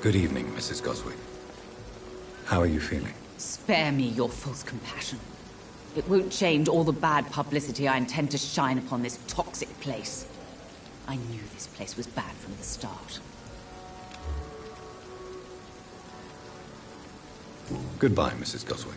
Good evening, Mrs. Goswick. How are you feeling? Spare me your false compassion. It won't change all the bad publicity I intend to shine upon this toxic place. I knew this place was bad from the start. Goodbye, Mrs. Goswick.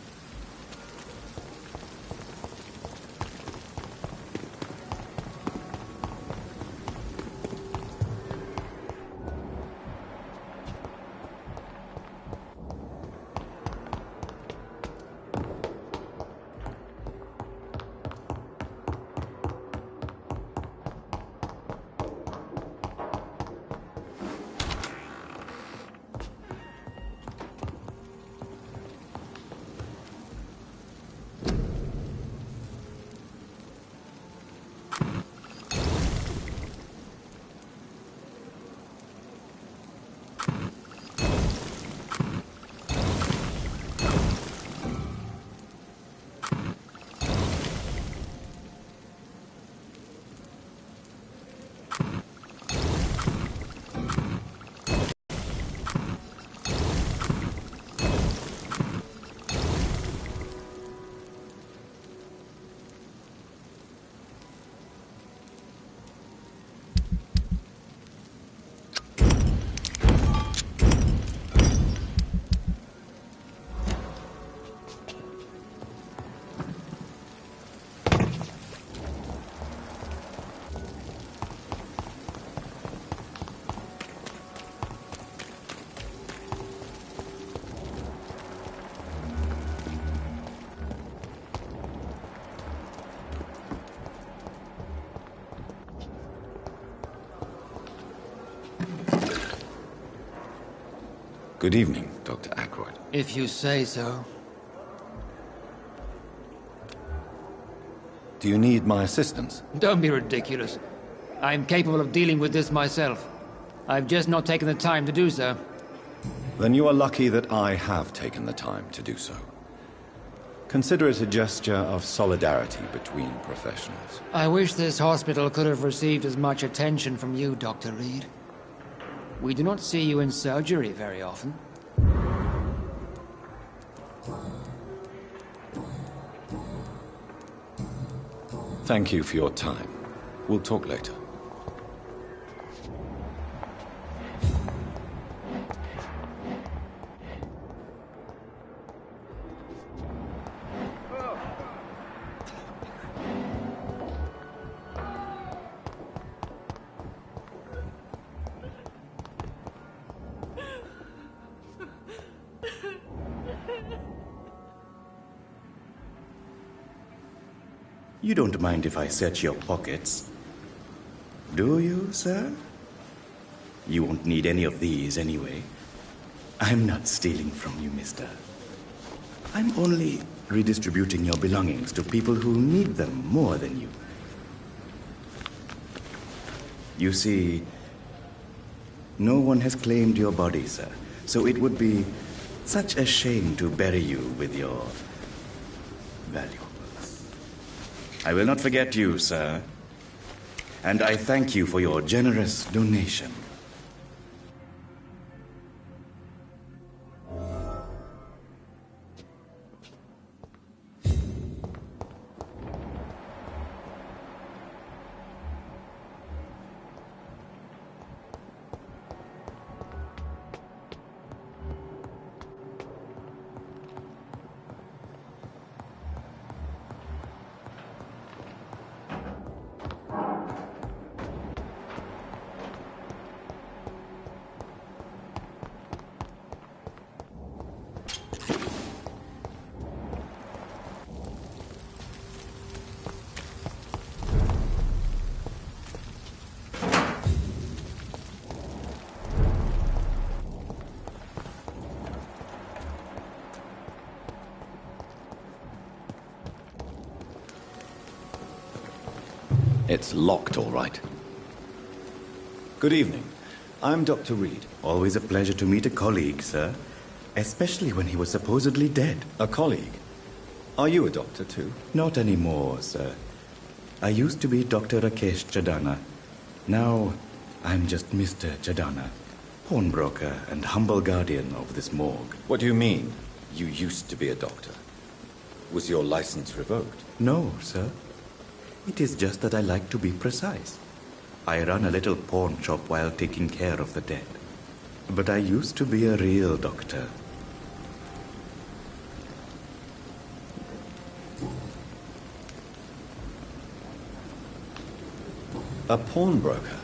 Good evening, Dr. Ackroyd. If you say so. Do you need my assistance? Don't be ridiculous. I'm capable of dealing with this myself. I've just not taken the time to do so. Then you are lucky that I have taken the time to do so. Consider it a gesture of solidarity between professionals. I wish this hospital could have received as much attention from you, Dr. Reed. We do not see you in surgery very often. Thank you for your time. We'll talk later. You don't mind if I search your pockets, do you, sir? You won't need any of these anyway. I'm not stealing from you, mister. I'm only redistributing your belongings to people who need them more than you. You see, no one has claimed your body, sir, so it would be such a shame to bury you with your valuables. I will not forget you, sir. And I thank you for your generous donation. It's locked, all right. Good evening. I'm Dr. Reed. Always a pleasure to meet a colleague, sir. Especially when he was supposedly dead. A colleague? Are you a doctor, too? Not anymore, sir. I used to be Dr. Rakesh Chadana. Now, I'm just Mr. Chadana. pawnbroker and humble guardian of this morgue. What do you mean? You used to be a doctor. Was your license revoked? No, sir. It is just that I like to be precise. I run a little pawn shop while taking care of the dead. But I used to be a real doctor. A pawnbroker?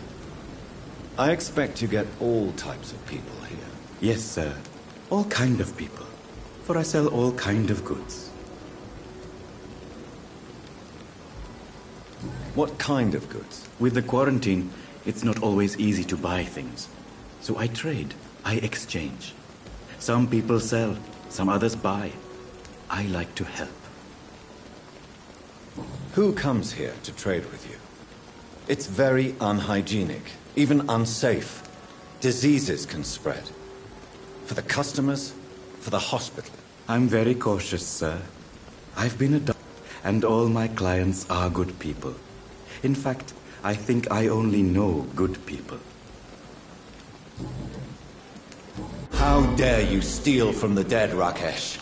I expect you get all types of people here. Yes, sir. All kind of people. For I sell all kind of goods. What kind of goods? With the quarantine, it's not always easy to buy things. So I trade. I exchange. Some people sell, some others buy. I like to help. Who comes here to trade with you? It's very unhygienic, even unsafe. Diseases can spread. For the customers, for the hospital. I'm very cautious, sir. I've been a doctor, and all my clients are good people. In fact, I think I only know good people. How dare you steal from the dead, Rakesh?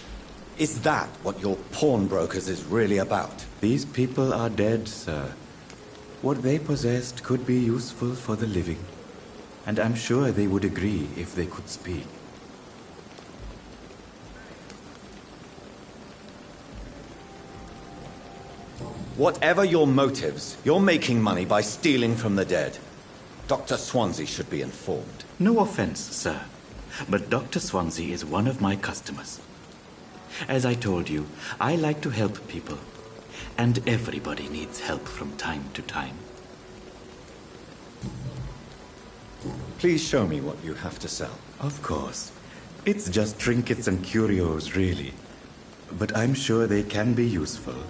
Is that what your pawnbrokers is really about? These people are dead, sir. What they possessed could be useful for the living. And I'm sure they would agree if they could speak. Whatever your motives, you're making money by stealing from the dead. Dr. Swansea should be informed. No offense, sir. But Dr. Swansea is one of my customers. As I told you, I like to help people. And everybody needs help from time to time. Please show me what you have to sell. Of course. It's just trinkets and curios, really. But I'm sure they can be useful.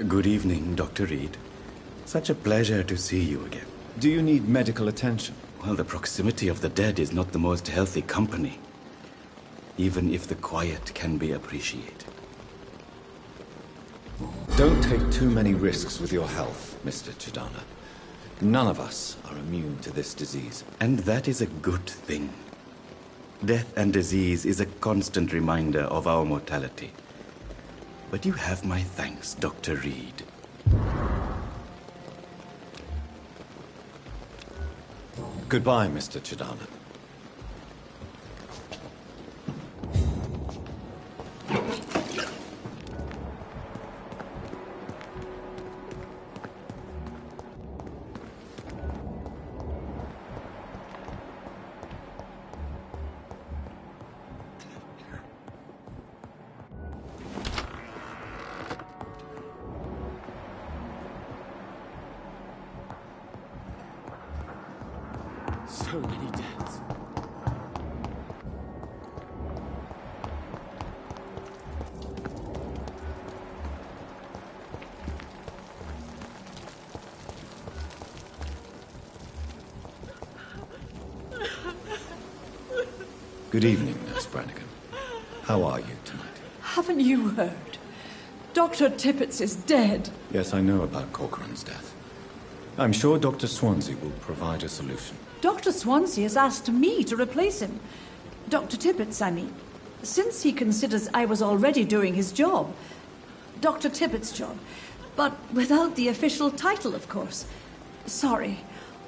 Good evening, Dr. Reed. Such a pleasure to see you again. Do you need medical attention? Well, the proximity of the dead is not the most healthy company, even if the quiet can be appreciated. Don't take too many risks with your health, Mr. Chidana. None of us are immune to this disease. And that is a good thing. Death and disease is a constant reminder of our mortality. But you have my thanks, Dr. Reed. Goodbye, Mr. Chidana. So many deaths. Good evening, Nurse Brannigan. How are you tonight? Haven't you heard? Dr. Tippett is dead. Yes, I know about Corcoran's death. I'm sure Dr. Swansea will provide a solution. Dr. Swansea has asked me to replace him. Dr. Tippett, I mean. Since he considers I was already doing his job. Dr. Tippett's job. But without the official title, of course. Sorry.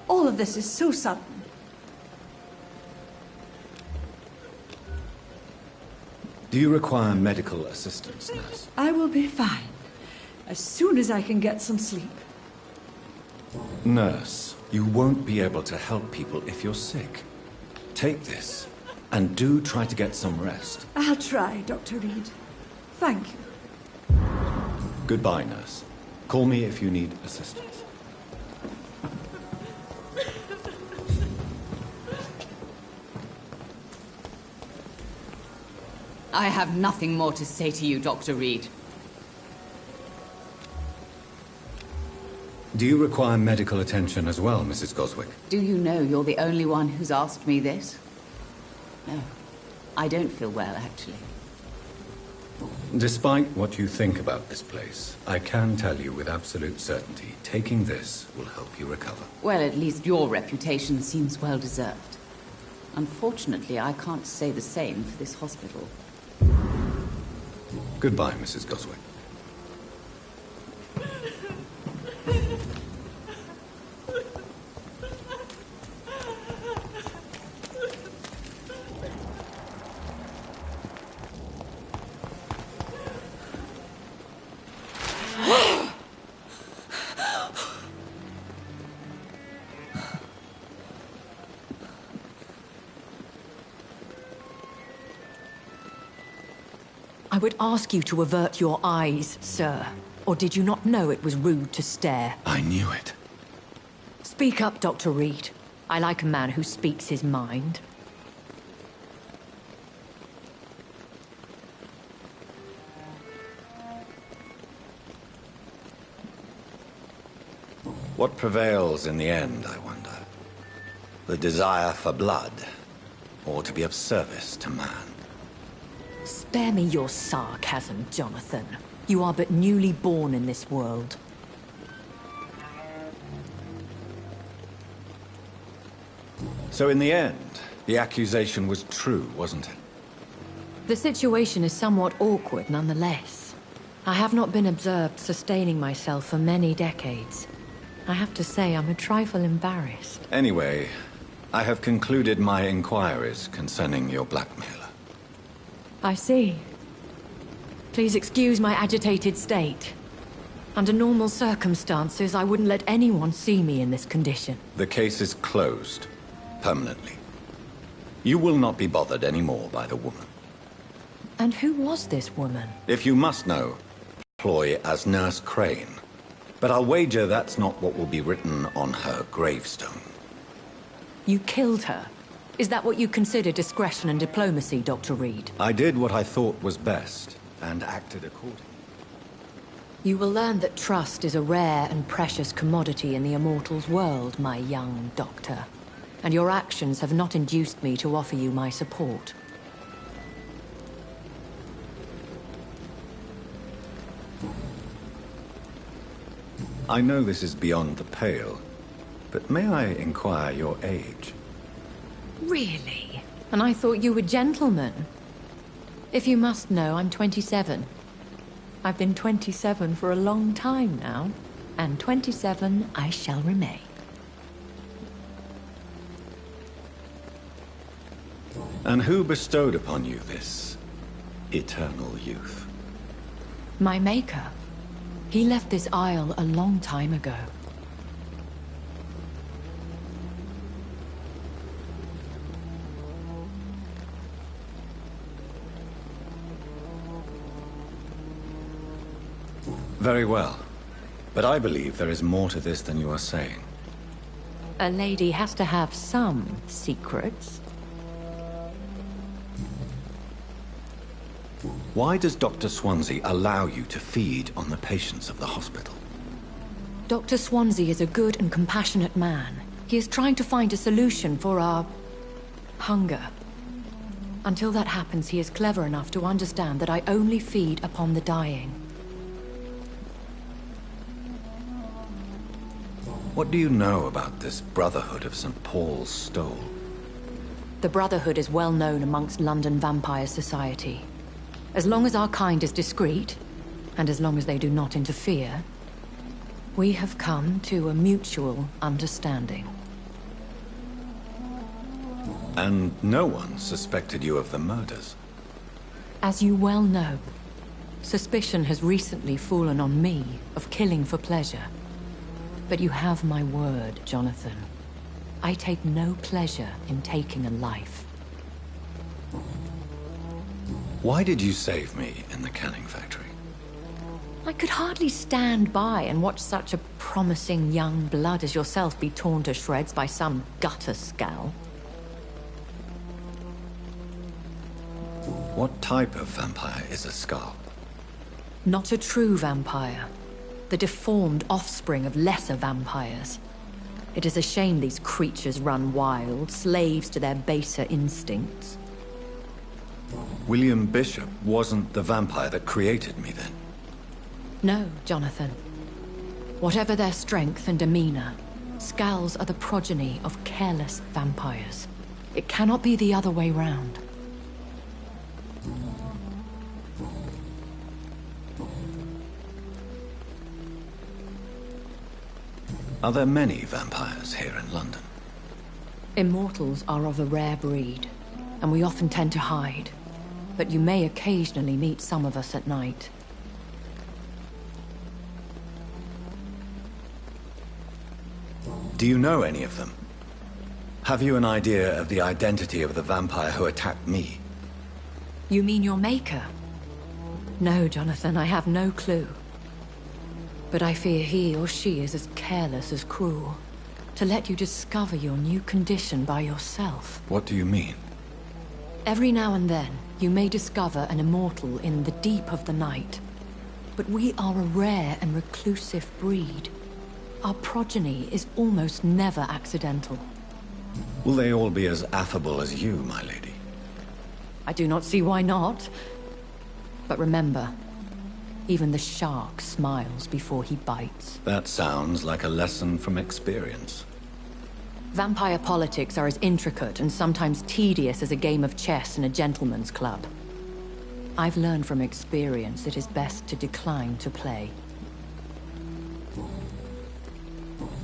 All of this is so sudden. Do you require medical assistance, nurse? I will be fine. As soon as I can get some sleep. Nurse, you won't be able to help people if you're sick. Take this, and do try to get some rest. I'll try, Dr. Reed. Thank you. Goodbye, nurse. Call me if you need assistance. I have nothing more to say to you, Dr. Reed. Do you require medical attention as well, Mrs. Goswick? Do you know you're the only one who's asked me this? No, I don't feel well, actually. Despite what you think about this place, I can tell you with absolute certainty, taking this will help you recover. Well, at least your reputation seems well deserved. Unfortunately, I can't say the same for this hospital. Goodbye, Mrs. Goswick. I would ask you to avert your eyes, sir. Or did you not know it was rude to stare? I knew it. Speak up, Dr. Reed. I like a man who speaks his mind. What prevails in the end, I wonder? The desire for blood, or to be of service to man? Spare me your sarcasm, Jonathan. You are but newly born in this world. So in the end, the accusation was true, wasn't it? The situation is somewhat awkward nonetheless. I have not been observed sustaining myself for many decades. I have to say I'm a trifle embarrassed. Anyway, I have concluded my inquiries concerning your blackmailer. I see. Please excuse my agitated state. Under normal circumstances, I wouldn't let anyone see me in this condition. The case is closed, permanently. You will not be bothered anymore by the woman. And who was this woman? If you must know, employ as Nurse Crane. But I'll wager that's not what will be written on her gravestone. You killed her. Is that what you consider discretion and diplomacy, Dr. Reed? I did what I thought was best, and acted accordingly. You will learn that trust is a rare and precious commodity in the Immortals world, my young doctor. And your actions have not induced me to offer you my support. I know this is beyond the pale, but may I inquire your age? Really? And I thought you were gentlemen. If you must know, I'm 27. I've been 27 for a long time now, and 27 I shall remain. And who bestowed upon you this eternal youth? My maker. He left this isle a long time ago. Very well. But I believe there is more to this than you are saying. A lady has to have some secrets. Why does Dr. Swansea allow you to feed on the patients of the hospital? Dr. Swansea is a good and compassionate man. He is trying to find a solution for our hunger. Until that happens, he is clever enough to understand that I only feed upon the dying. What do you know about this Brotherhood of St. Paul's Stole? The Brotherhood is well known amongst London vampire society. As long as our kind is discreet, and as long as they do not interfere, we have come to a mutual understanding. And no one suspected you of the murders? As you well know, suspicion has recently fallen on me of killing for pleasure. But you have my word, Jonathan. I take no pleasure in taking a life. Why did you save me in the canning factory? I could hardly stand by and watch such a promising young blood as yourself be torn to shreds by some gutter scowl. What type of vampire is a skull? Not a true vampire. The deformed offspring of lesser vampires. It is a shame these creatures run wild, slaves to their baser instincts. William Bishop wasn't the vampire that created me, then? No, Jonathan. Whatever their strength and demeanor, Skulls are the progeny of careless vampires. It cannot be the other way round. Are there many vampires here in London? Immortals are of a rare breed, and we often tend to hide. But you may occasionally meet some of us at night. Do you know any of them? Have you an idea of the identity of the vampire who attacked me? You mean your maker? No, Jonathan, I have no clue. But I fear he or she is as careless as cruel. To let you discover your new condition by yourself. What do you mean? Every now and then, you may discover an immortal in the deep of the night. But we are a rare and reclusive breed. Our progeny is almost never accidental. Will they all be as affable as you, my lady? I do not see why not. But remember, even the shark smiles before he bites. That sounds like a lesson from experience. Vampire politics are as intricate and sometimes tedious as a game of chess in a gentleman's club. I've learned from experience it is best to decline to play.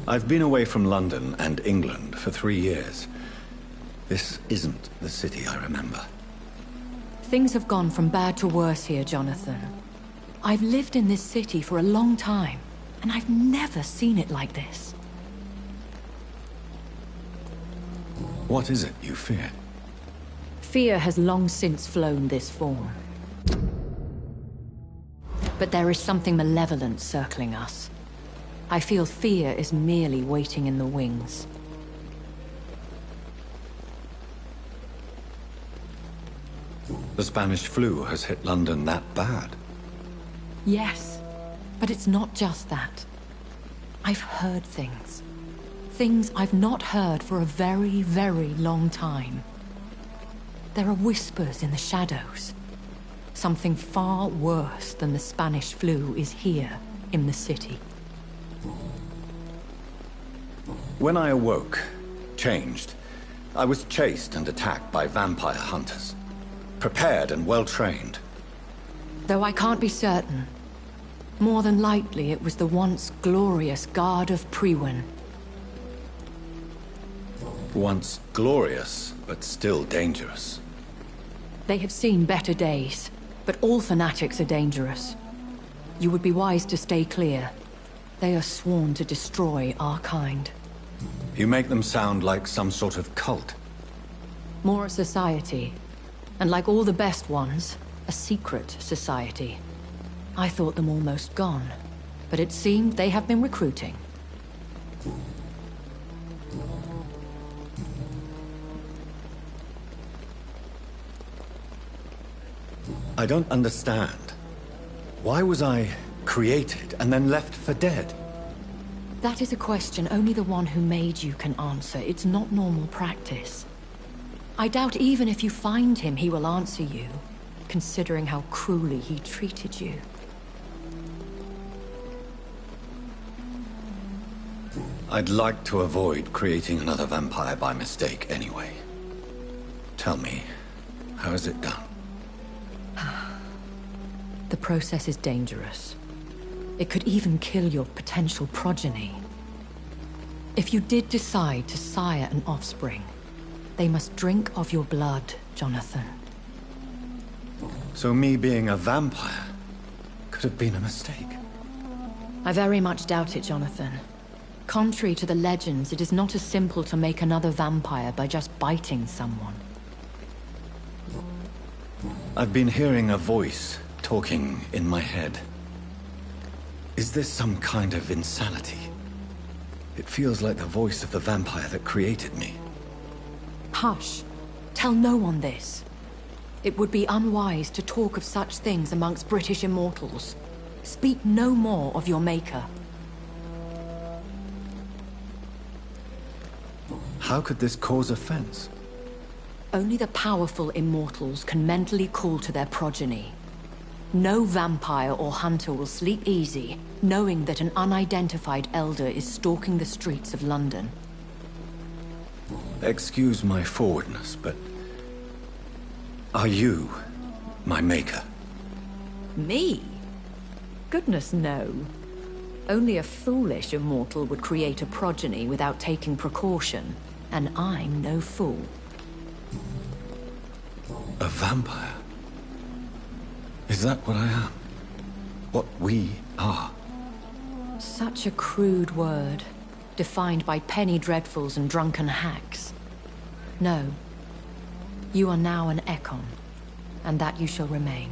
I've been away from London and England for 3 years. This isn't the city I remember. Things have gone from bad to worse here, Jonathan. I've lived in this city for a long time, and I've never seen it like this. What is it you fear? Fear has long since flown this form. But there is something malevolent circling us. I feel fear is merely waiting in the wings. The Spanish flu has hit London that bad. Yes, but it's not just that. I've heard things. Things I've not heard for a very, very long time. There are whispers in the shadows. Something far worse than the Spanish flu is here in the city. When I awoke, changed, I was chased and attacked by vampire hunters. Prepared and well-trained. Though I can't be certain, more than likely it was the once glorious Guard of Priwen. Once glorious, but still dangerous. They have seen better days, but all fanatics are dangerous. You would be wise to stay clear. They are sworn to destroy our kind. You make them sound like some sort of cult. More a society. And like all the best ones, a secret society. I thought them almost gone, but it seemed they have been recruiting. I don't understand. Why was I created and then left for dead? That is a question only the one who made you can answer. It's not normal practice. I doubt even if you find him, he will answer you, considering how cruelly he treated you. I'd like to avoid creating another vampire by mistake anyway. Tell me, how is it done? The process is dangerous. It could even kill your potential progeny. If you did decide to sire an offspring, they must drink of your blood, Jonathan. So me being a vampire could have been a mistake. I very much doubt it, Jonathan. Contrary to the legends, it is not as simple to make another vampire by just biting someone. I've been hearing a voice talking in my head. Is this some kind of insanity? It feels like the voice of the vampire that created me. Hush. Tell no one this. It would be unwise to talk of such things amongst British immortals. Speak no more of your maker. How could this cause offense? Only the powerful immortals can mentally call to their progeny. No vampire or hunter will sleep easy, knowing that an unidentified elder is stalking the streets of London. Excuse my forwardness, but... are you my maker? Me? Goodness, no. Only a foolish immortal would create a progeny without taking precaution, and I'm no fool. A vampire? Is that what I am? What we are? Such a crude word, defined by penny dreadfuls and drunken hacks. No. You are now an Ekon, and that you shall remain.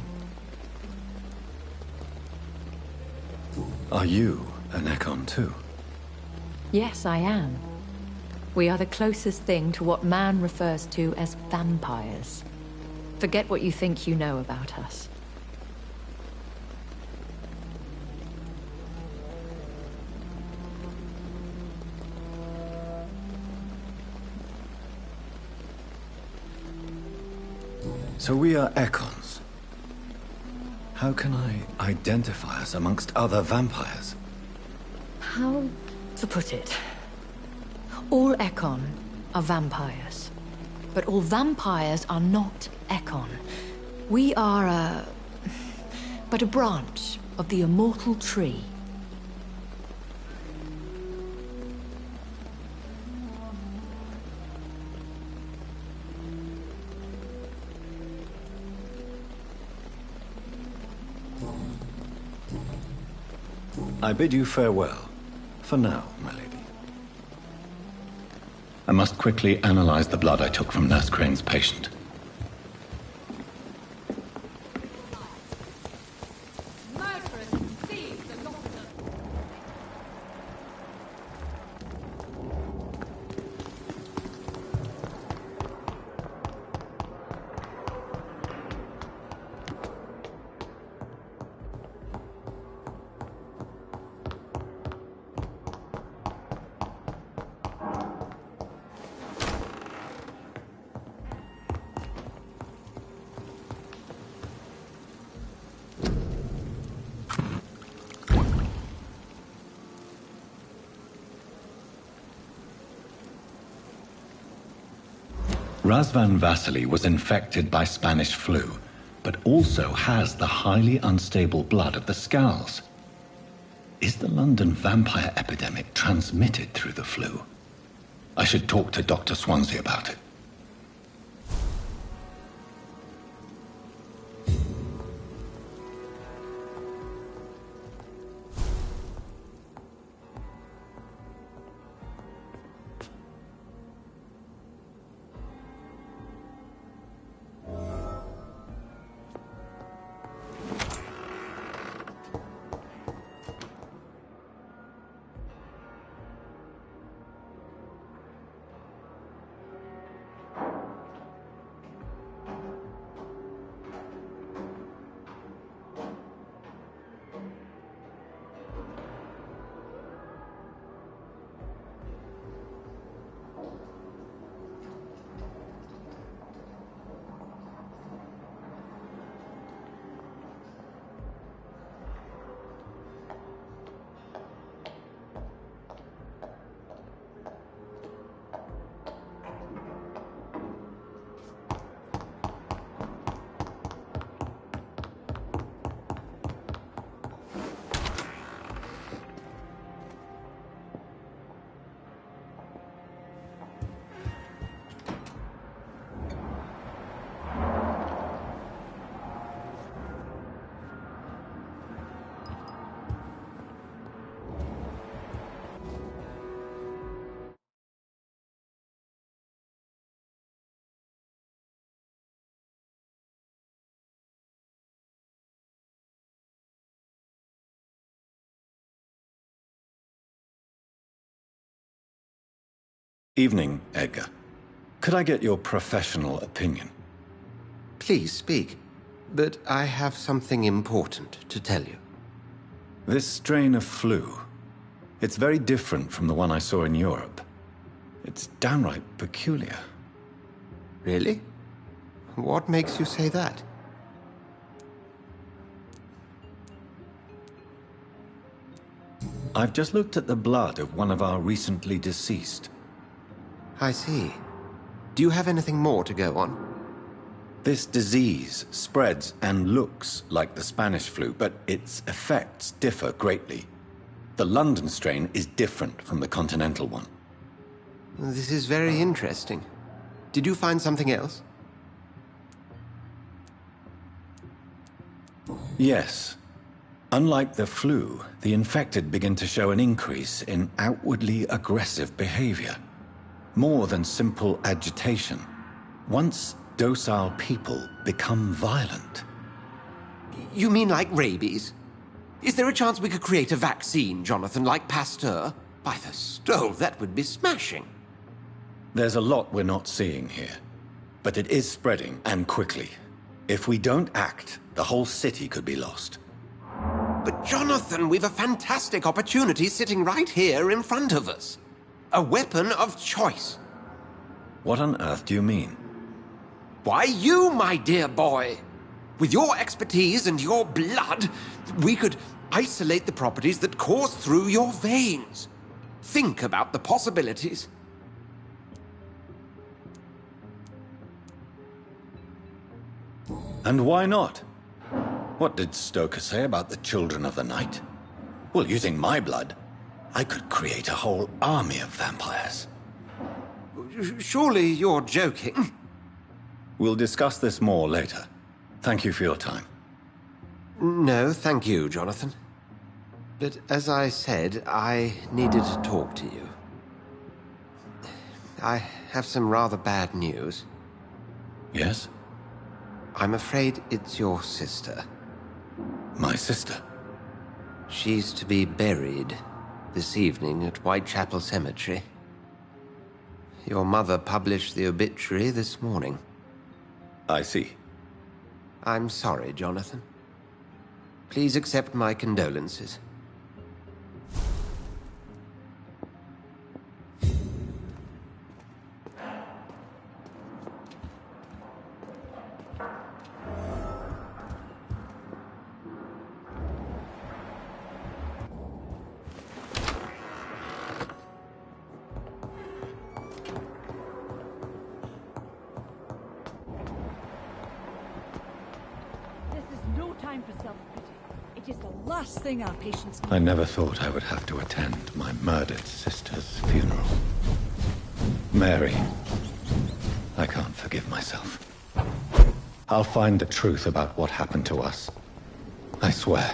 Are you an Ekon too? Yes, I am. We are the closest thing to what man refers to as vampires. Forget what you think you know about us. So we are Ekons. How can I identify us amongst other vampires? How to put it? All Ekon are vampires. But all vampires are not Ekon. We are but a branch of the immortal tree. I bid you farewell. For now, my lady. I must quickly analyze the blood I took from Nurse Crane's patient. Razvan Vasily was infected by Spanish flu, but also has the highly unstable blood of the Scowls. Is the London vampire epidemic transmitted through the flu? I should talk to Dr. Swansea about it. Evening, Edgar. Could I get your professional opinion? Please speak, but I have something important to tell you. This strain of flu, it's very different from the one I saw in Europe. It's downright peculiar. Really? What makes you say that? I've just looked at the blood of one of our recently deceased. I see. Do you have anything more to go on? This disease spreads and looks like the Spanish flu, but its effects differ greatly. The London strain is different from the continental one. This is very interesting. Did you find something else? Yes. Unlike the flu, the infected begin to show an increase in outwardly aggressive behavior. More than simple agitation. Once docile people become violent. You mean like rabies? Is there a chance we could create a vaccine, Jonathan, like Pasteur? By the stove, that would be smashing. There's a lot we're not seeing here. But it is spreading, and quickly. If we don't act, the whole city could be lost. But Jonathan, we've a fantastic opportunity sitting right here in front of us. A weapon of choice. What on earth do you mean? Why, you, my dear boy. With your expertise and your blood, we could isolate the properties that course through your veins. Think about the possibilities. And why not? What did Stoker say about the Children of the Night? Well, using my blood, I could create a whole army of vampires. Surely you're joking. We'll discuss this more later. Thank you for your time. No, thank you, Jonathan. But as I said, I needed to talk to you. I have some rather bad news. Yes? I'm afraid it's your sister. My sister? She's to be buried this evening at Whitechapel Cemetery. Your mother published the obituary this morning. I see. I'm sorry, Jonathan. Please accept my condolences. Thing our patients need. I never thought I would have to attend my murdered sister's funeral. Mary, I can't forgive myself. I'll find the truth about what happened to us. I swear.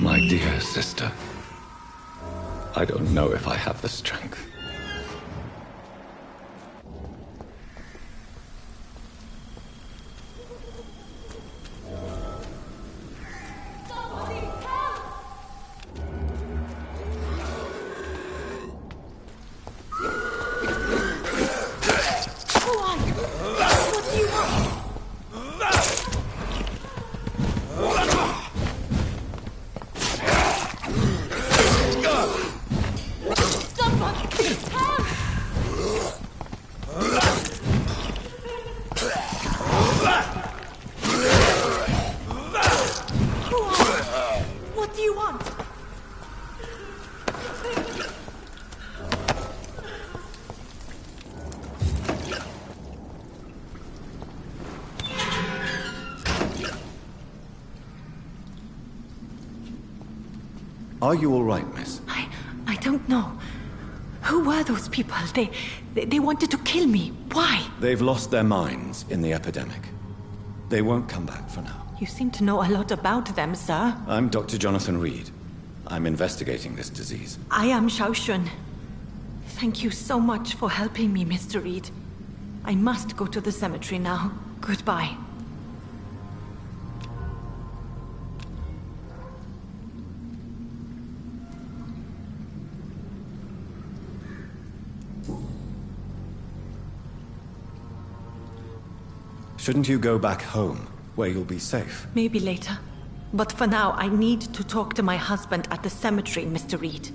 My dear sister, I don't know if I have the strength. Are you all right, miss? I don't know. Who were those people? They wanted to kill me. Why? They've lost their minds in the epidemic. They won't come back for now. You seem to know a lot about them, sir. I'm Dr. Jonathan Reed. I'm investigating this disease. I am Xiaoxun. Thank you so much for helping me, Mr. Reed. I must go to the cemetery now. Goodbye. Shouldn't you go back home, where you'll be safe? Maybe later. But for now, I need to talk to my husband at the cemetery, Mr. Reed.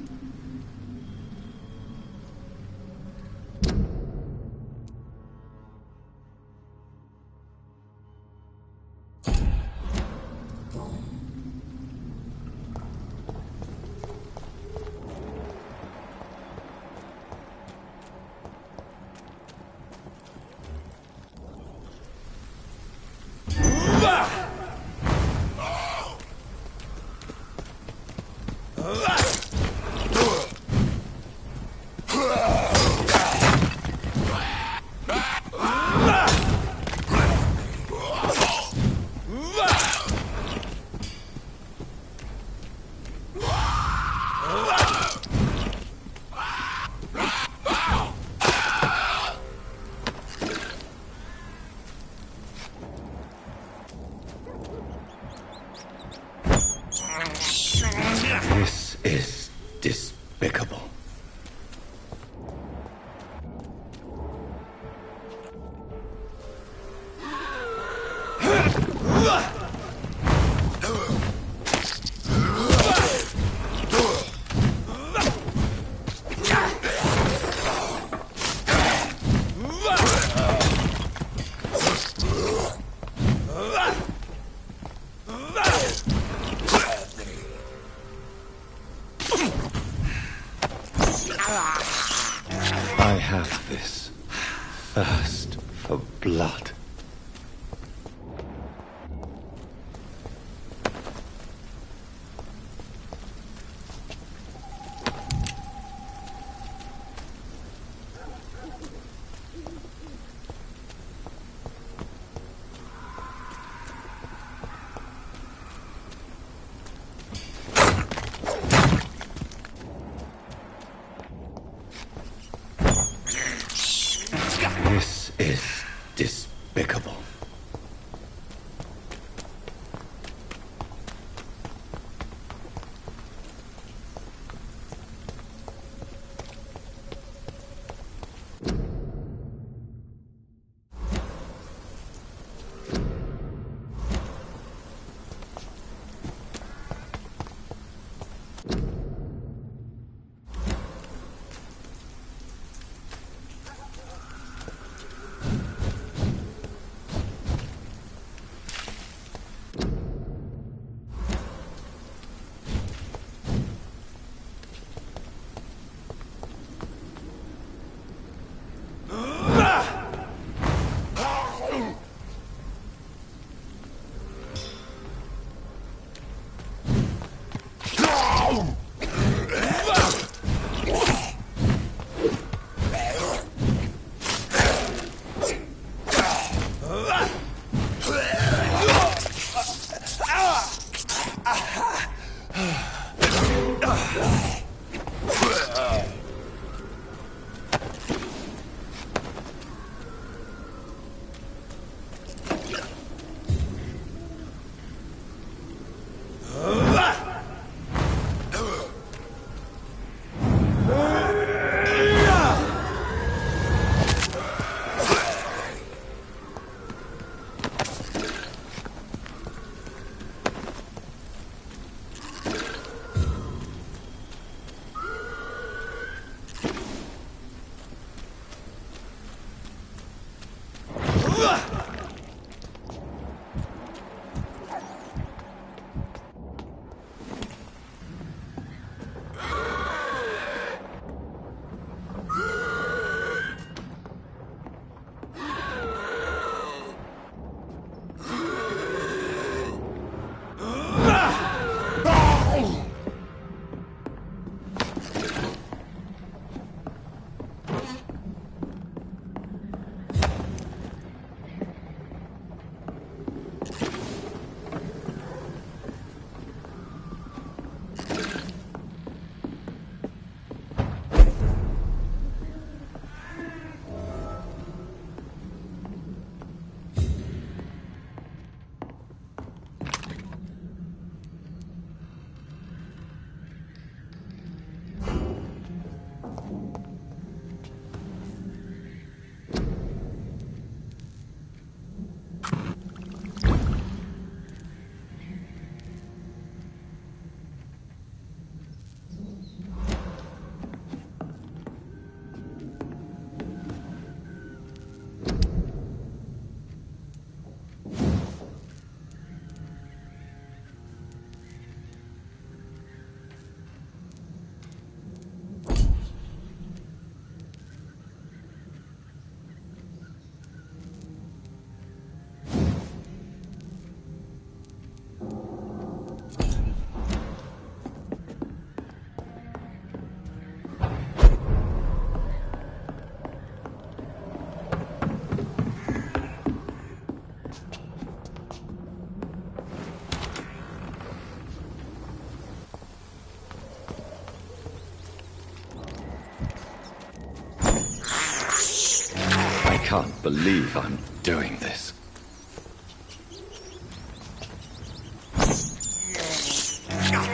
This is despicable. I have this thirst for blood. This is despicable. can't believe I'm doing this.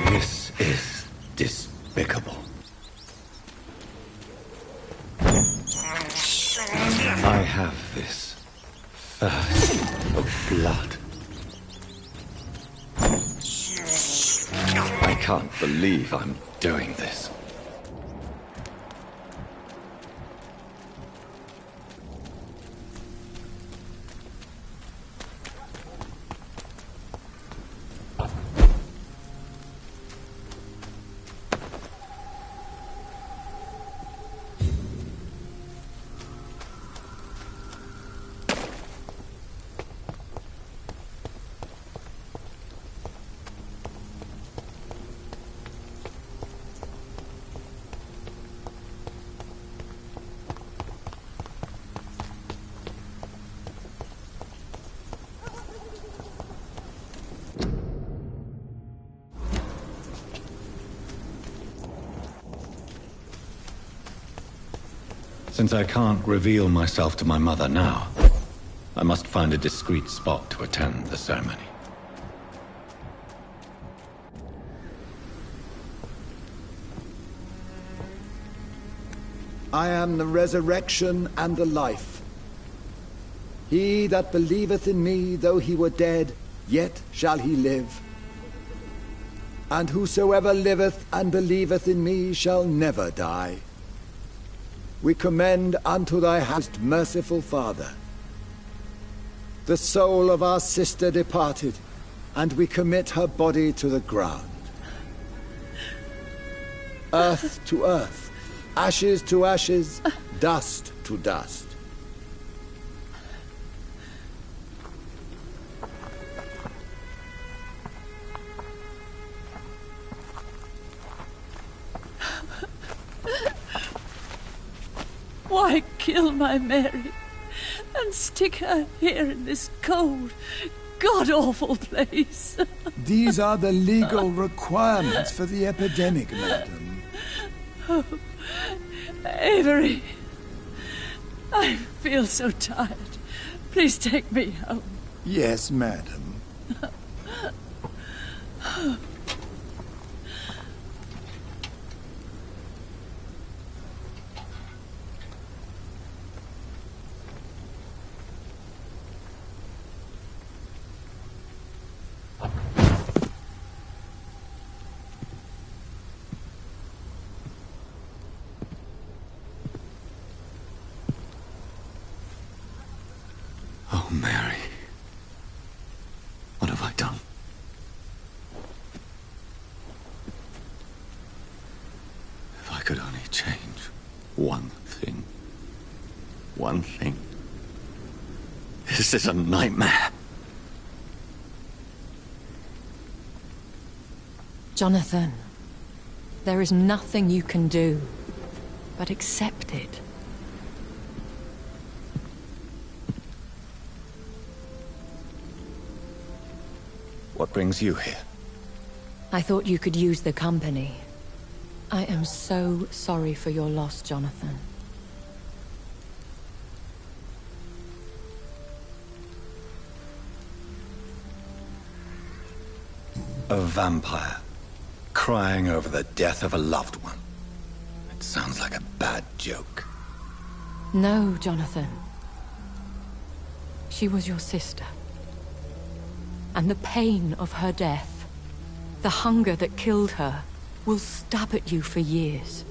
This is despicable. I have this thirst for blood. I can't believe I'm doing this. Since I can't reveal myself to my mother now, I must find a discreet spot to attend the ceremony. I am the resurrection and the life. He that believeth in me, though he were dead, yet shall he live. And whosoever liveth and believeth in me shall never die. We commend unto thy house, merciful Father, the soul of our sister departed, and we commit her body to the ground. Earth to earth, ashes to ashes, dust to dust. Why kill my Mary and stick her here in this cold, god-awful place? These are the legal requirements for the epidemic, madam. Oh, Avery, I feel so tired. Please take me home. Yes, madam. Oh, Mary. What have I done? If I could only change one thing. One thing. This is a nightmare. Jonathan, there is nothing you can do but accept it. What brings you here? I thought you could use the company. I am so sorry for your loss, Jonathan. A vampire, crying over the death of a loved one. It sounds like a bad joke. No, Jonathan. She was your sister. And the pain of her death, the hunger that killed her, will stab at you for years.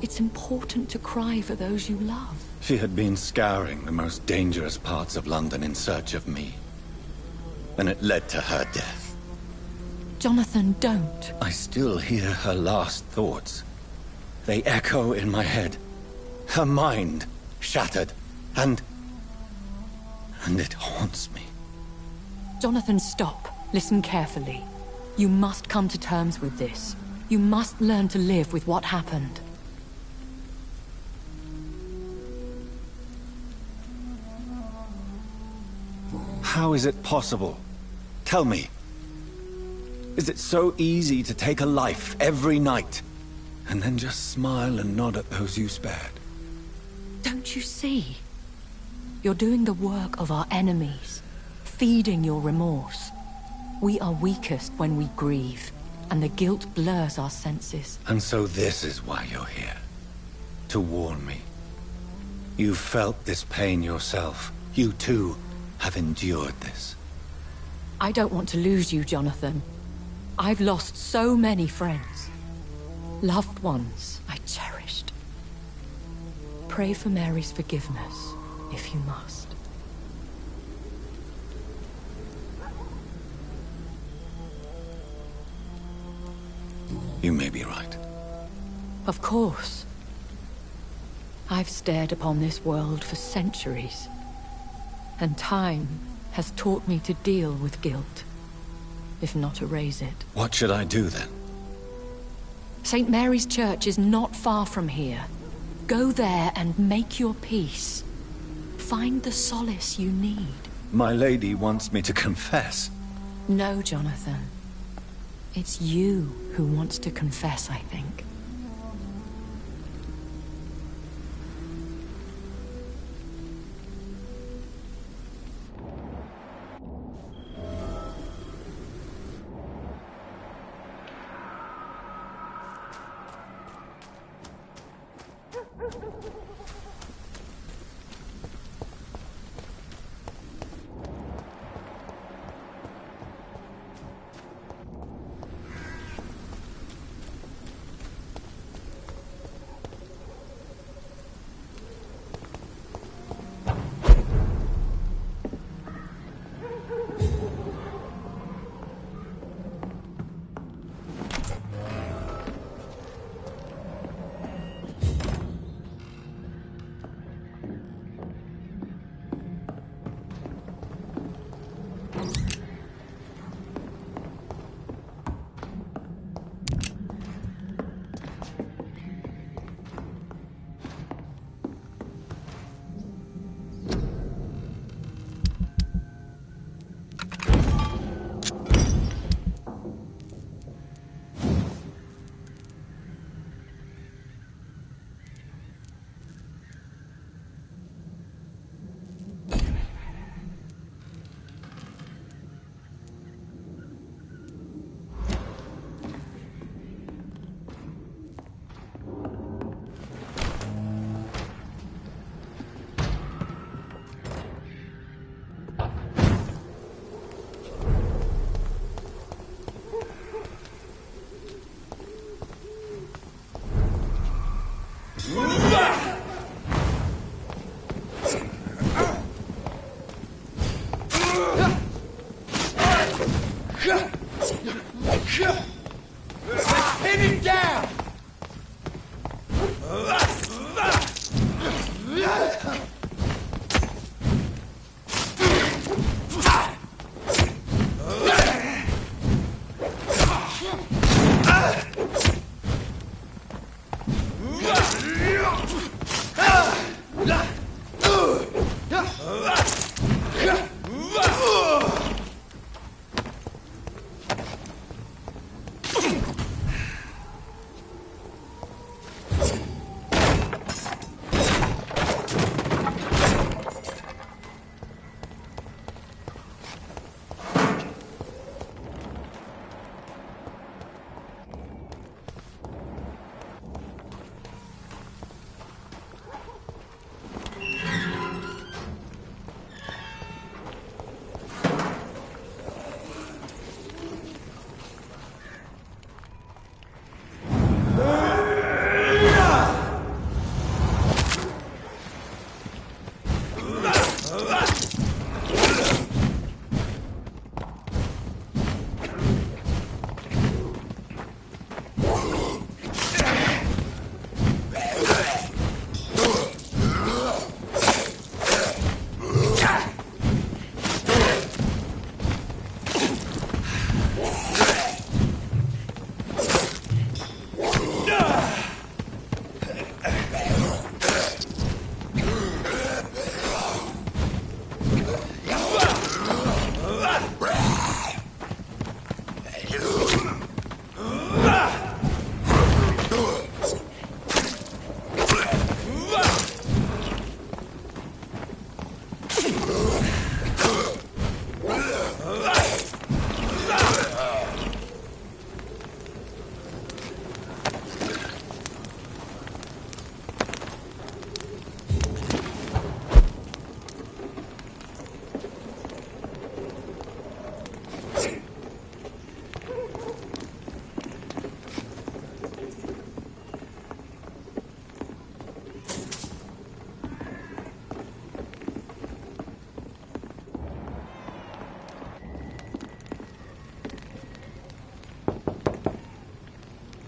It's important to cry for those you love. She had been scouring the most dangerous parts of London in search of me. And it led to her death. Jonathan, don't. I still hear her last thoughts. They echo in my head. Her mind shattered, and it haunts me. Jonathan, stop. Listen carefully. You must come to terms with this. You must learn to live with what happened. How is it possible? Tell me. Is it so easy to take a life every night, and then just smile and nod at those you spared? Don't you see? You're doing the work of our enemies, feeding your remorse. We are weakest when we grieve, and the guilt blurs our senses. And so this is why you're here. To warn me. You felt this pain yourself. You too have endured this. I don't want to lose you, Jonathan. I've lost so many friends. Loved ones I cherished. Pray for Mary's forgiveness, if you must. You may be right. Of course. I've stared upon this world for centuries, and time has taught me to deal with guilt, if not erase it. What should I do then? St. Mary's Church is not far from here. Go there and make your peace. Find the solace you need. My lady wants me to confess. No, Jonathan. It's you who wants to confess, I think.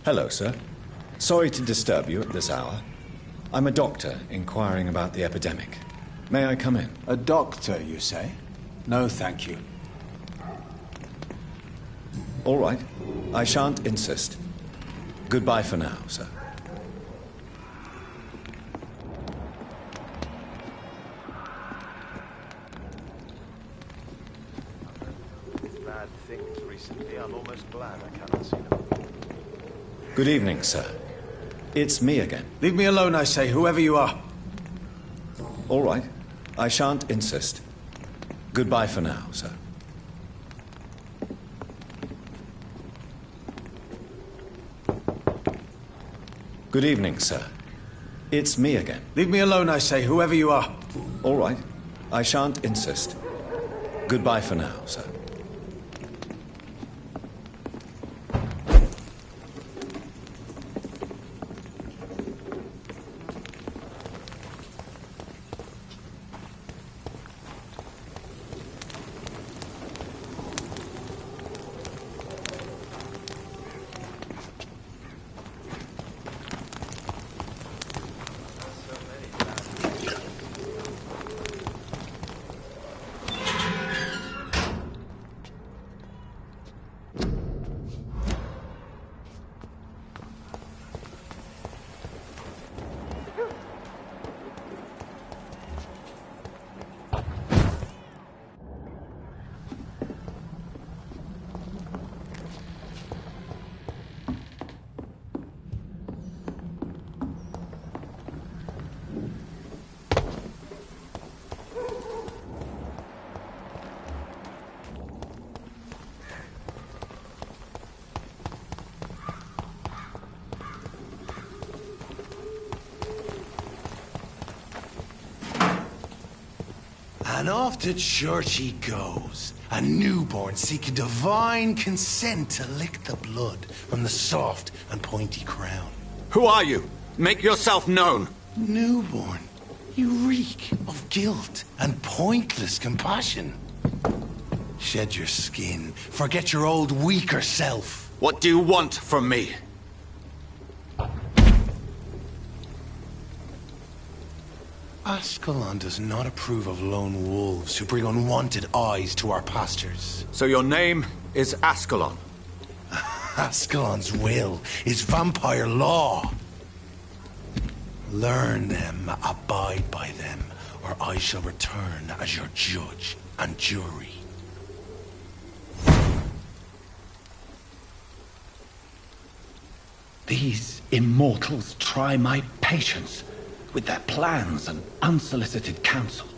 Hello, sir. Sorry to disturb you at this hour. I'm a doctor inquiring about the epidemic. May I come in? A doctor, you say? No, thank you. All right. I shan't insist. Goodbye for now, sir. Bad things recently. I'm almost glad I cannot see them. Good evening, sir. It's me again. Leave me alone, I say, whoever you are. All right. I shan't insist. Goodbye for now, sir. Good evening, sir. It's me again. Leave me alone, I say, whoever you are. All right. I shan't insist. Goodbye for now, sir. And off to church he goes, a newborn seeking divine consent to lick the blood from the soft and pointy crown. Who are you? Make yourself known. Newborn, you reek of guilt and pointless compassion. Shed your skin, forget your old weaker self. What do you want from me? Ascalon does not approve of lone wolves who bring unwanted eyes to our pastures. So your name is Ascalon? Ascalon's will is vampire law. Learn them, abide by them, or I shall return as your judge and jury. These immortals try my patience with their plans and unsolicited counsel.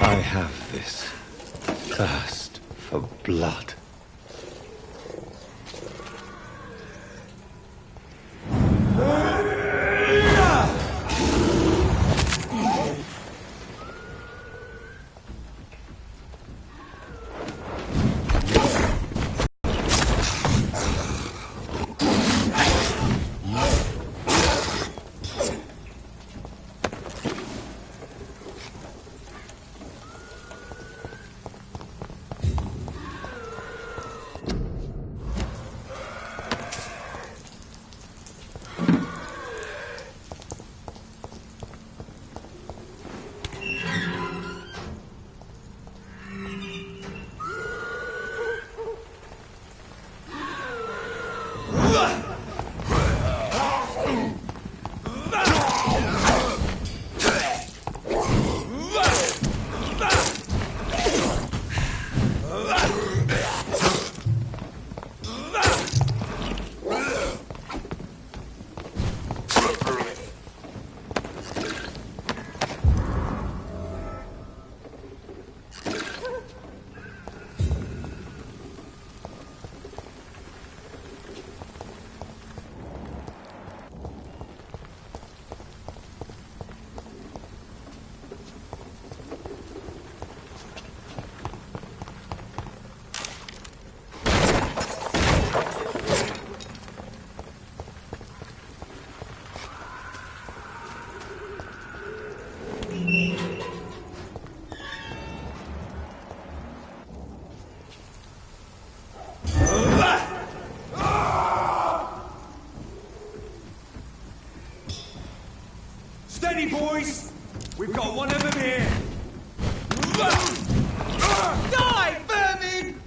I have this thirst for blood. Steady, boys! We've got one of them here! Die, vermin!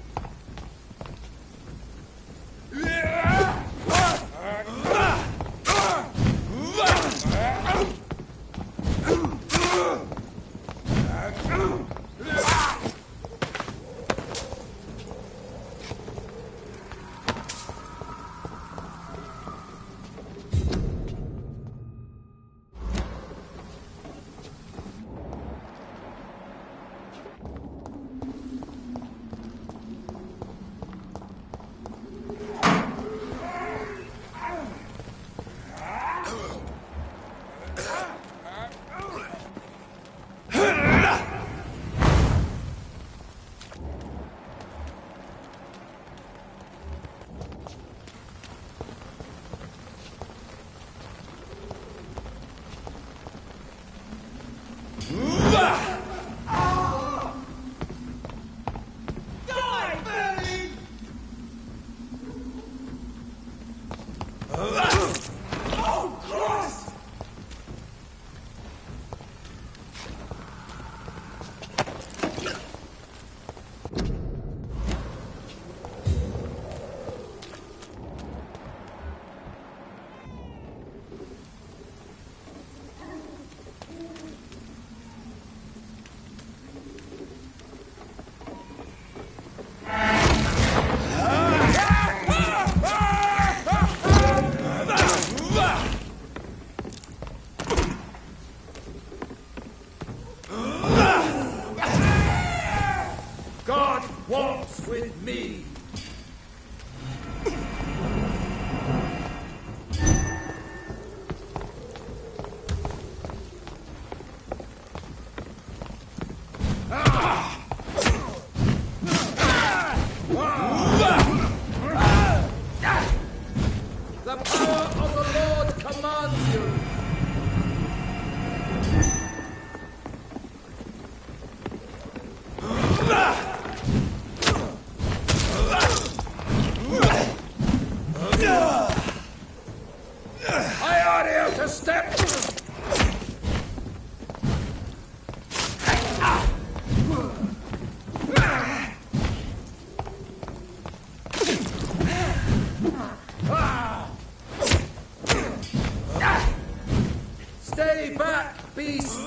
Stay back, beast!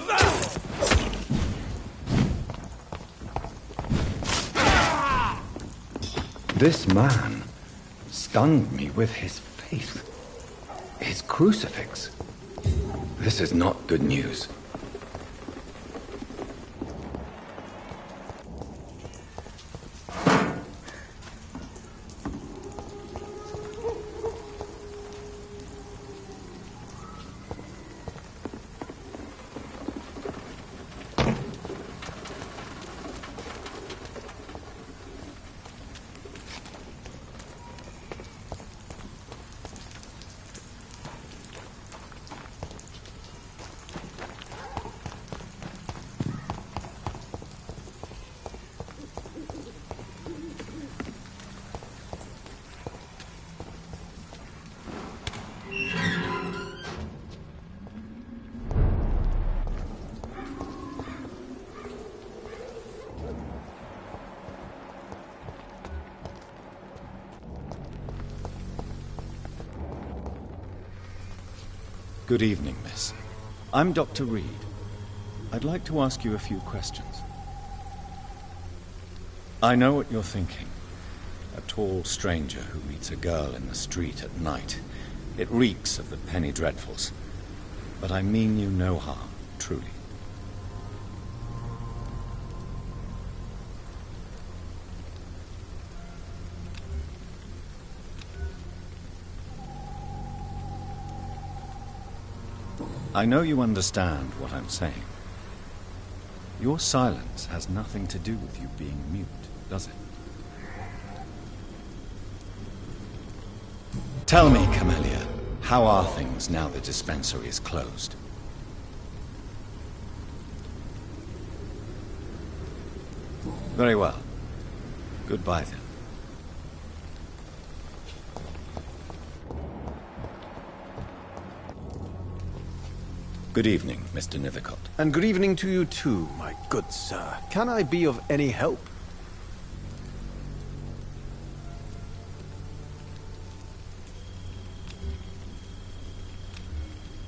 This man stunned me with his faith. His crucifix. This is not good news. Good evening, miss. I'm Dr. Reed. I'd like to ask you a few questions. I know what you're thinking. A tall stranger who meets a girl in the street at night. It reeks of the penny dreadfuls. But I mean you no harm, truly. I know you understand what I'm saying. Your silence has nothing to do with you being mute, does it? Tell me, Camellia, how are things now the dispensary is closed? Very well. Goodbye, then. Good evening, Mr. Nivicott. And good evening to you too, my good sir. Can I be of any help?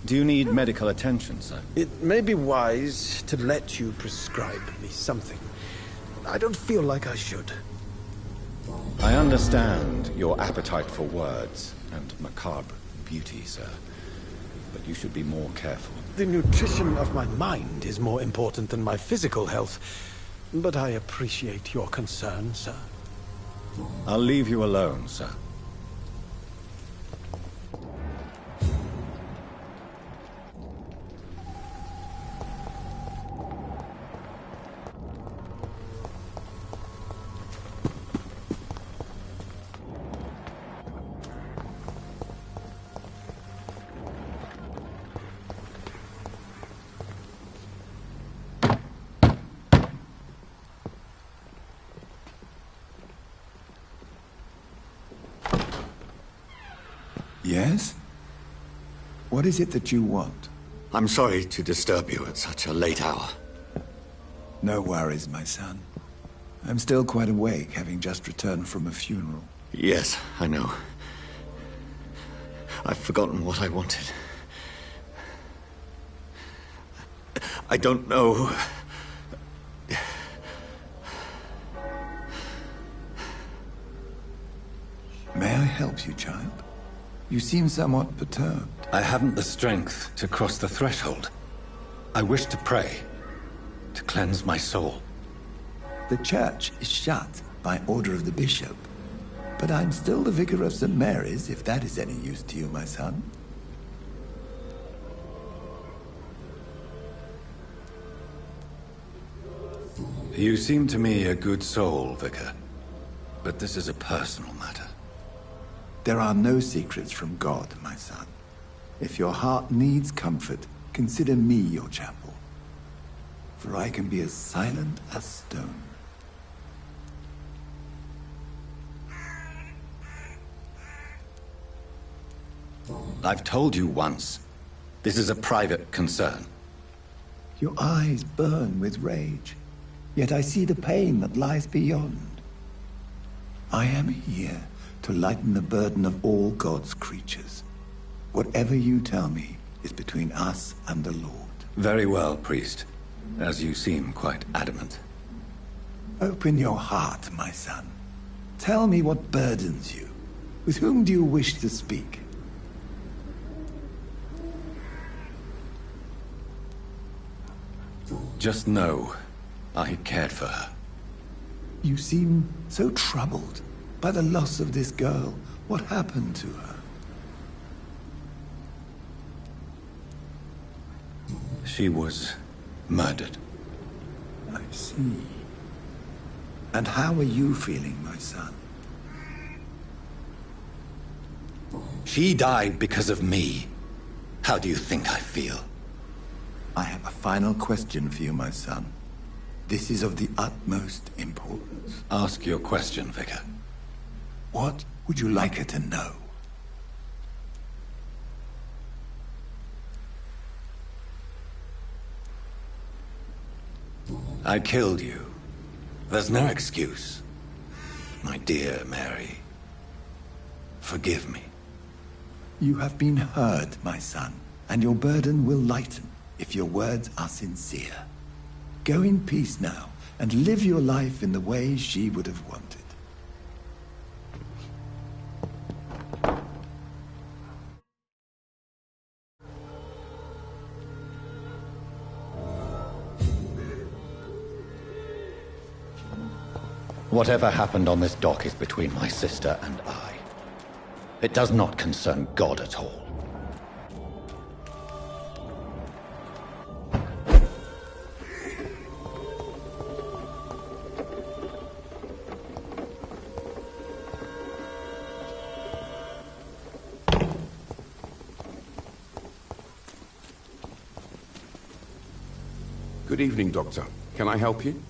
Do you need medical attention, sir? It may be wise to let you prescribe me something. I don't feel like I should. I understand your appetite for words and macabre beauty, sir. But you should be more careful. The nutrition of my mind is more important than my physical health. But I appreciate your concern, sir. I'll leave you alone, sir. Yes? What is it that you want? I'm sorry to disturb you at such a late hour. No worries, my son. I'm still quite awake, having just returned from a funeral. Yes, I know. I've forgotten what I wanted. I don't know. May I help you, child? You seem somewhat perturbed. I haven't the strength to cross the threshold. I wish to pray, to cleanse my soul. The church is shut by order of the bishop. But I'm still the vicar of St. Mary's, if that is any use to you, my son. You seem to me a good soul, Vicar. But this is a personal matter. There are no secrets from God, my son. If your heart needs comfort, consider me your chapel. For I can be as silent as stone. I've told you once. This is a private concern. Your eyes burn with rage, yet I see the pain that lies beyond. I am here to lighten the burden of all God's creatures. Whatever you tell me is between us and the Lord. Very well, priest. As you seem quite adamant. Open your heart, my son. Tell me what burdens you. With whom do you wish to speak? Just know, I cared for her. You seem so troubled by the loss of this girl. What happened to her? She was murdered. I see. And how are you feeling, my son? She died because of me. How do you think I feel? I have a final question for you, my son. This is of the utmost importance. Ask your question, Vicar. What would you like her to know? I killed you. There's no excuse. My dear Mary, forgive me. You have been heard, my son, and your burden will lighten if your words are sincere. Go in peace now, and live your life in the way she would have wanted. Whatever happened on this dock is between my sister and I. It does not concern God at all. Good evening, Doctor. Can I help you?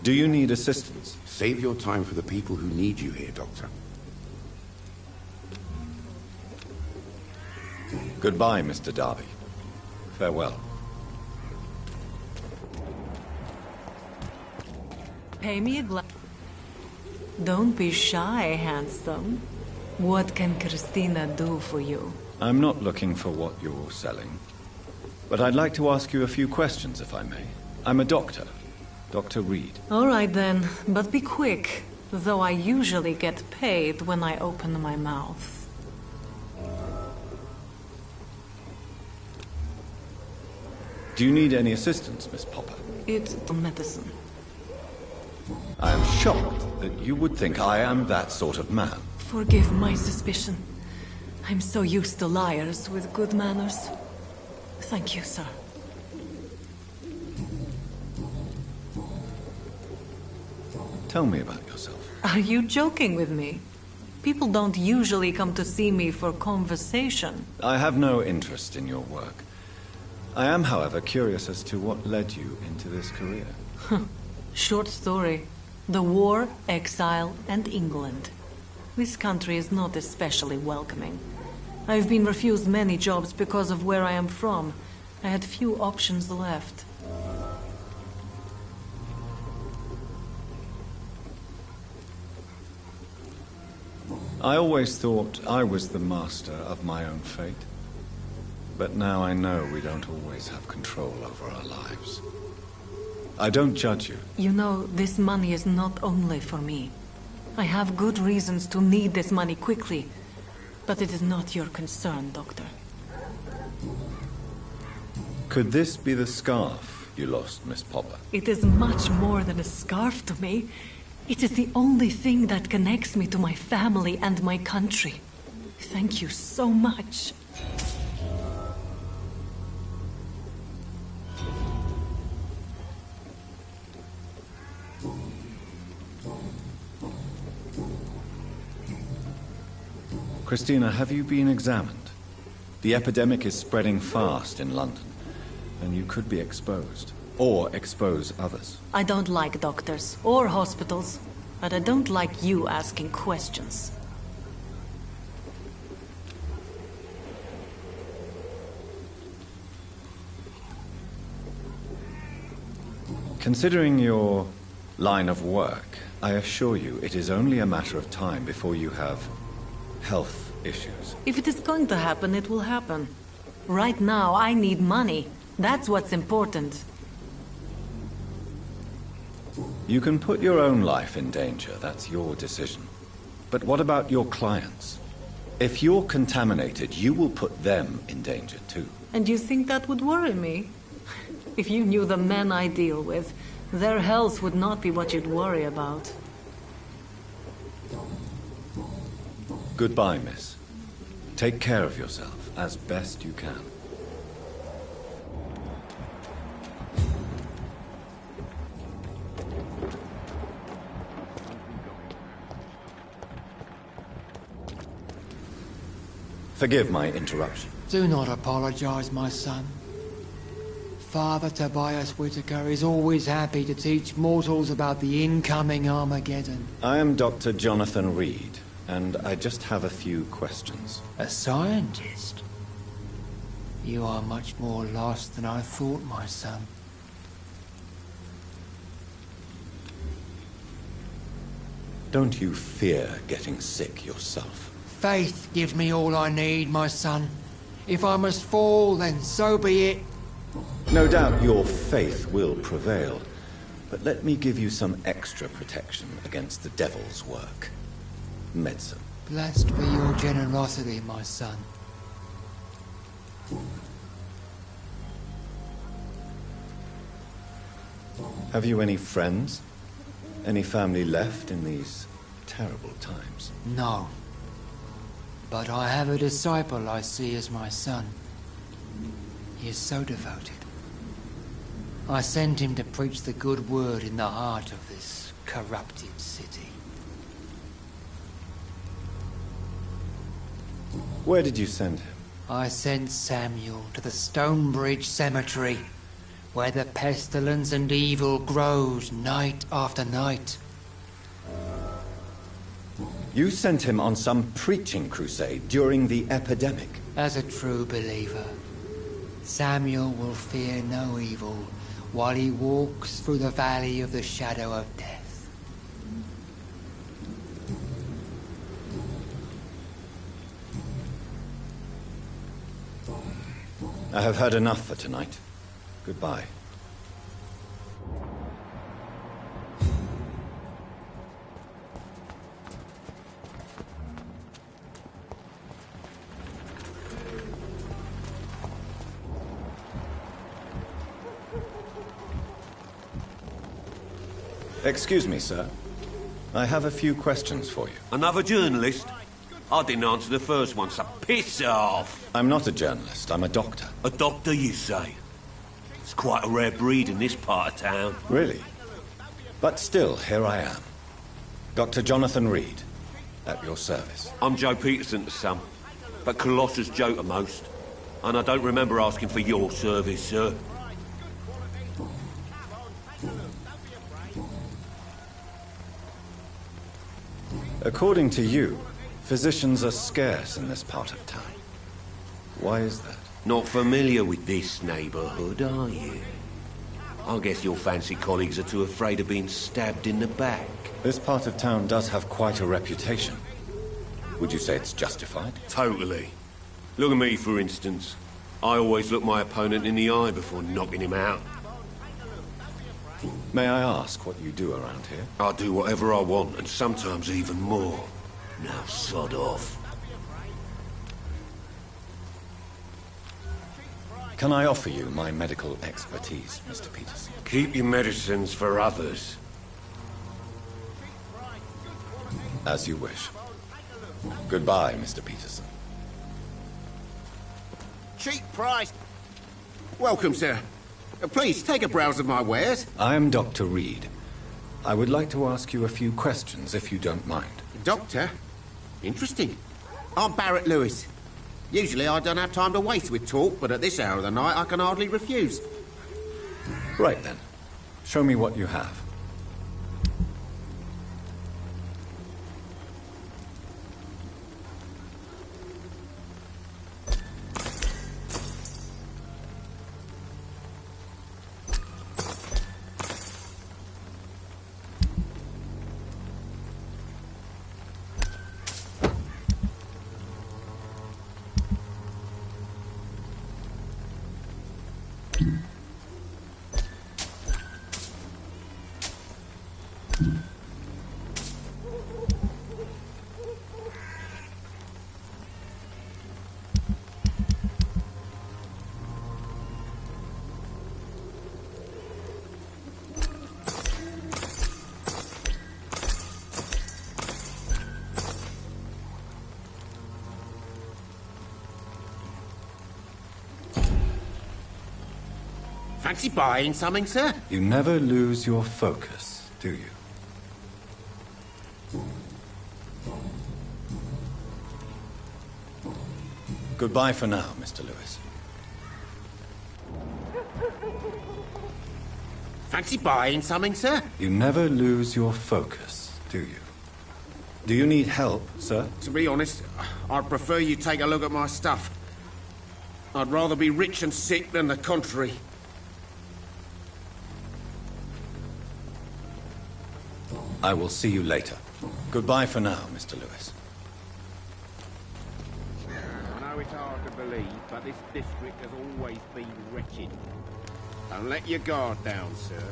Do you need assistance? Save your time for the people who need you here, Doctor. Goodbye, Mr. Darby. Farewell. Pay me a glass. Don't be shy, handsome. What can Christina do for you? I'm not looking for what you're selling. But I'd like to ask you a few questions, if I may. I'm a doctor. Dr. Reed. All right then, but be quick. Though I usually get paid when I open my mouth. Do you need any assistance, Miss Popper? It's medicine. I am shocked that you would think I am that sort of man. Forgive my suspicion. I'm so used to liars with good manners. Thank you, sir. Tell me about yourself. Are you joking with me? People don't usually come to see me for conversation. I have no interest in your work. I am, however, curious as to what led you into this career. Short story. The war, exile, and England. This country is not especially welcoming. I've been refused many jobs because of where I am from. I had few options left. I always thought I was the master of my own fate. But now I know we don't always have control over our lives. I don't judge you. You know, this money is not only for me. I have good reasons to need this money quickly. But it is not your concern, Doctor. Could this be the scarf you lost, Miss Popper? It is much more than a scarf to me. It is the only thing that connects me to my family and my country. Thank you so much. Christina, have you been examined? The epidemic is spreading fast in London, and you could be exposed, or expose others. I don't like doctors or hospitals, but I don't like you asking questions. Considering your line of work, I assure you it is only a matter of time before you have health issues. If it is going to happen, it will happen. Right now, I need money. That's what's important. You can put your own life in danger, that's your decision. But what about your clients? If you're contaminated, you will put them in danger too. And you think that would worry me? If you knew the men I deal with, their health would not be what you'd worry about. Goodbye, miss. Take care of yourself as best you can. Forgive my interruption. Do not apologize, my son. Father Tobias Whitaker is always happy to teach mortals about the incoming Armageddon. I am Dr. Jonathan Reed, and I just have a few questions. A scientist? You are much more lost than I thought, my son. Don't you fear getting sick yourself? Faith gives me all I need, my son. If I must fall, then so be it. No doubt your faith will prevail, but let me give you some extra protection against the devil's work. Medicine. Blessed be your generosity, my son. Have you any friends? Any family left in these terrible times? No. But I have a disciple I see as my son. He is so devoted. I sent him to preach the good word in the heart of this corrupted city. Where did you send him? I sent Samuel to the Stonebridge Cemetery, where the pestilence and evil grows night after night. You sent him on some preaching crusade during the epidemic. As a true believer, Samuel will fear no evil while he walks through the valley of the shadow of death. I have heard enough for tonight. Goodbye. Excuse me, sir. I have a few questions for you. Another journalist? I didn't answer the first one, so piss off! I'm not a journalist, I'm a doctor. A doctor, you say? It's quite a rare breed in this part of town. Really? But still, here I am. Dr. Jonathan Reed, at your service. I'm Joe Peterson to some, but Colossus Joe to most. And I don't remember asking for your service, sir. According to you, physicians are scarce in this part of town. Why is that? Not familiar with this neighborhood, are you? I guess your fancy colleagues are too afraid of being stabbed in the back. This part of town does have quite a reputation. Would you say it's justified? Totally. Look at me, for instance. I always look my opponent in the eye before knocking him out. May I ask what you do around here? I do whatever I want, and sometimes even more. Now sod off. Can I offer you my medical expertise, Mr. Peterson? Keep your medicines for others. As you wish. Goodbye, Mr. Peterson. Cheap price. Welcome, sir. Please, take a browse of my wares. I am Dr. Reed. I would like to ask you a few questions, if you don't mind. Doctor? Interesting. I'm Barrett Lewis. Usually I don't have time to waste with talk, but at this hour of the night I can hardly refuse. Right then. Show me what you have. Fancy buying something, sir? You never lose your focus, do you? Goodbye for now, Mr. Lewis. Fancy buying something, sir? You never lose your focus, do you? Do you need help, sir? To be honest, I'd prefer you take a look at my stuff. I'd rather be rich and sick than the contrary. I will see you later. Goodbye for now, Mr. Lewis. I know it's hard to believe, but this district has always been wretched. Don't let your guard down, sir.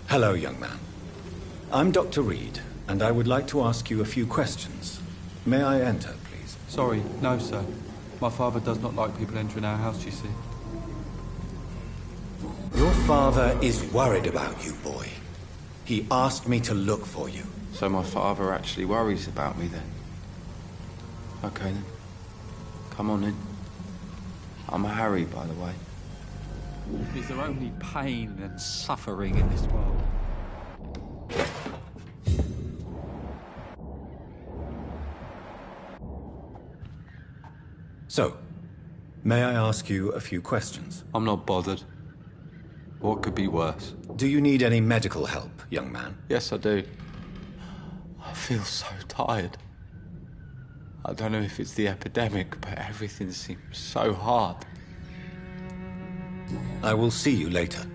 Hello, young man. I'm Dr. Reed, and I would like to ask you a few questions. May I enter, please? Sorry, no, sir. My father does not like people entering our house, you see. Your father is worried about you, boy. He asked me to look for you. So my father actually worries about me, then? Okay, then. Come on, in. I'm a Harry, by the way. Is there only pain and suffering in this world? So, may I ask you a few questions? I'm not bothered. What could be worse? Do you need any medical help, young man? Yes, I do. I feel so tired. I don't know if it's the epidemic, but everything seems so hard. I will see you later.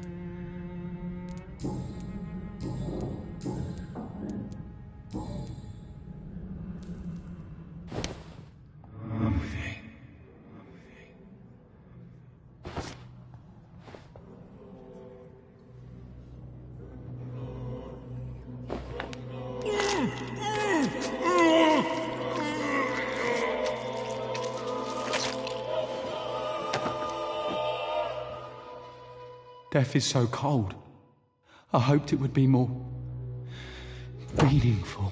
Death is so cold. I hoped it would be more meaningful.